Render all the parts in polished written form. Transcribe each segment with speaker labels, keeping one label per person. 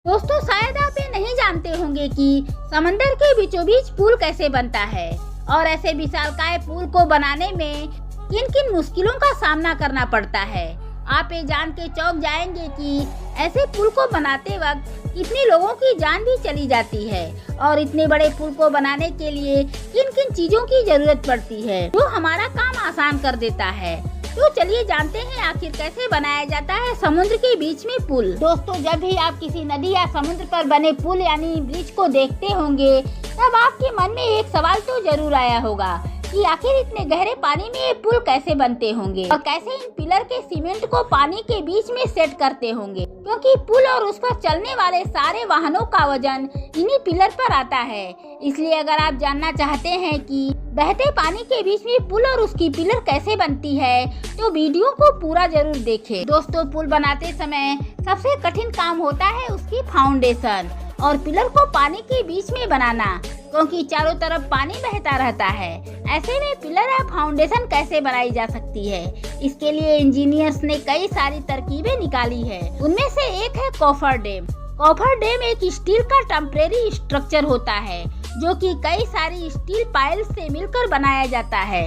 Speaker 1: दोस्तों, शायद आप ये नहीं जानते होंगे कि समंदर के बीचों बीच पुल कैसे बनता है और ऐसे विशालकाय पुल को बनाने में किन किन मुश्किलों का सामना करना पड़ता है। आप ये जान के चौंक जाएंगे कि ऐसे पुल को बनाते वक्त कितने लोगों की जान भी चली जाती है और इतने बड़े पुल को बनाने के लिए किन किन चीजों की जरूरत पड़ती है जो हमारा काम आसान कर देता है। तो चलिए जानते हैं आखिर कैसे बनाया जाता है समुद्र के बीच में पुल। दोस्तों, जब भी आप किसी नदी या समुद्र पर बने पुल यानी ब्रिज को देखते होंगे तब आपके मन में एक सवाल तो जरूर आया होगा कि आखिर इतने गहरे पानी में ये पुल कैसे बनते होंगे और कैसे इन पिलर के सीमेंट को पानी के बीच में सेट करते होंगे, क्योंकि पुल और उस पर चलने वाले सारे वाहनों का वजन इन्हीं पिलर पर आता है। इसलिए अगर आप जानना चाहते हैं कि बहते पानी के बीच में पुल और उसकी पिलर कैसे बनती है तो वीडियो को पूरा जरूर देखें। दोस्तों, पुल बनाते समय सबसे कठिन काम होता है उसकी फाउंडेशन और पिलर को पानी के बीच में बनाना, क्योंकि चारों तरफ पानी बहता रहता है। ऐसे में पिलर या फाउंडेशन कैसे बनाई जा सकती है, इसके लिए इंजीनियर्स ने कई सारी तरकीबें निकाली है। उनमें से एक है कॉफर डैम। कॉफर डैम एक स्टील का टेम्परेरी स्ट्रक्चर होता है जो कि कई सारी स्टील पाइल्स से मिलकर बनाया जाता है।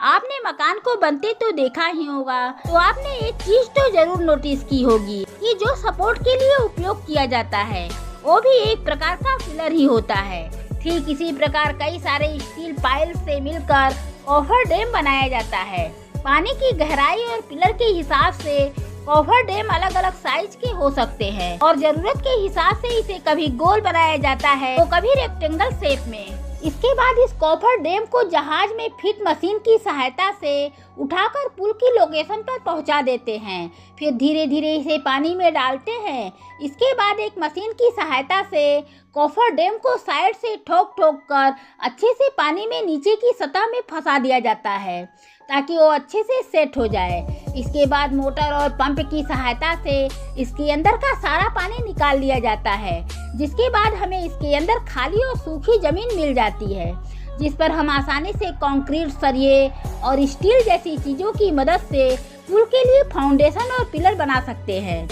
Speaker 1: आपने मकान को बनते तो देखा ही होगा, तो आपने एक चीज तो जरूर नोटिस की होगी कि जो सपोर्ट के लिए उपयोग किया जाता है वो भी एक प्रकार का पिलर ही होता है। ठीक इसी प्रकार कई सारे स्टील पाइल्स से मिलकर कॉफर डैम बनाया जाता है। पानी की गहराई और पिलर के हिसाब से कॉफर डैम अलग अलग साइज के हो सकते हैं और जरूरत के हिसाब से इसे कभी गोल बनाया जाता है तो कभी रेक्टेंगल शेप में। इसके बाद इस कॉफर डैम को जहाज में फिट मशीन की सहायता से उठाकर पुल की लोकेशन पर पहुंचा देते हैं। फिर धीरे धीरे इसे पानी में डालते हैं। इसके बाद एक मशीन की सहायता से कॉफर डैम को साइड से ठोक ठोक कर अच्छे से पानी में नीचे की सतह में फंसा दिया जाता है ताकि वो अच्छे से सेट हो जाए। इसके बाद मोटर और पंप की सहायता से इसके अंदर का सारा पानी निकाल लिया जाता है, जिसके बाद हमें इसके अंदर खाली और सूखी जमीन मिल जाती है जिस पर हम आसानी से कंक्रीट, सरिये और स्टील जैसी चीजों की मदद से पुल के लिए फाउंडेशन और पिलर बना सकते हैं।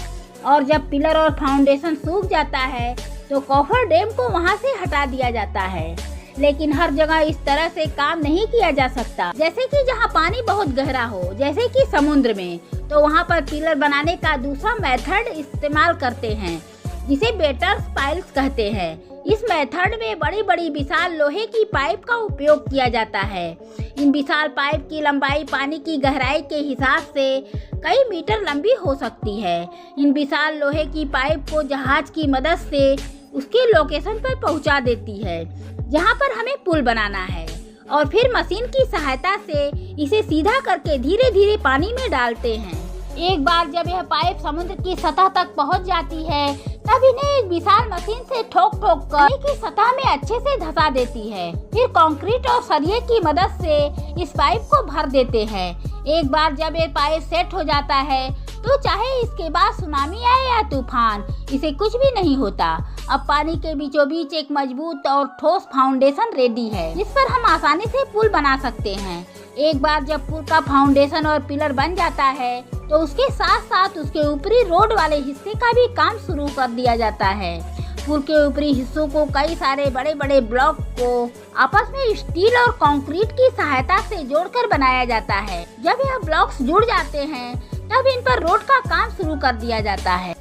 Speaker 1: और जब पिलर और फाउंडेशन सूख जाता है तो कॉफर डैम को वहां से हटा दिया जाता है। लेकिन हर जगह इस तरह से काम नहीं किया जा सकता। जैसे कि जहां पानी बहुत गहरा हो, जैसे कि समुद्र में, तो वहां पर पिलर बनाने का दूसरा मेथड इस्तेमाल करते हैं जिसे बेटर्स पाइल्स कहते हैं। इस मेथड में बड़ी बड़ी विशाल लोहे की पाइप का उपयोग किया जाता है। इन विशाल पाइप की लंबाई पानी की गहराई के हिसाब से कई मीटर लंबी हो सकती है। इन विशाल लोहे की पाइप को जहाज की मदद से उसके लोकेशन पर पहुंचा देती है जहां पर हमें पुल बनाना है और फिर मशीन की सहायता से इसे सीधा करके धीरे धीरे पानी में डालते हैं। एक बार जब यह पाइप समुद्र की सतह तक पहुंच जाती है तब इन्हें एक विशाल मशीन से ठोक ठोक कर पानी की सतह में अच्छे से धंसा देती है। फिर कंक्रीट और सरिये की मदद से इस पाइप को भर देते हैं। एक बार जब ये पाइप सेट हो जाता है तो चाहे इसके बाद सुनामी आए या तूफान, इसे कुछ भी नहीं होता। अब पानी के बीचों बीच एक मजबूत और ठोस फाउंडेशन रेडी है जिस पर हम आसानी से पुल बना सकते हैं। एक बार जब पुल का फाउंडेशन और पिलर बन जाता है तो उसके साथ साथ उसके ऊपरी रोड वाले हिस्से का भी काम शुरू कर दिया जाता है। पुल के ऊपरी हिस्सों को कई सारे बड़े बड़े ब्लॉक को आपस में स्टील और कंक्रीट की सहायता से जोड़कर बनाया जाता है। जब यह ब्लॉक्स जुड़ जाते हैं तब इन पर रोड का काम शुरू कर दिया जाता है।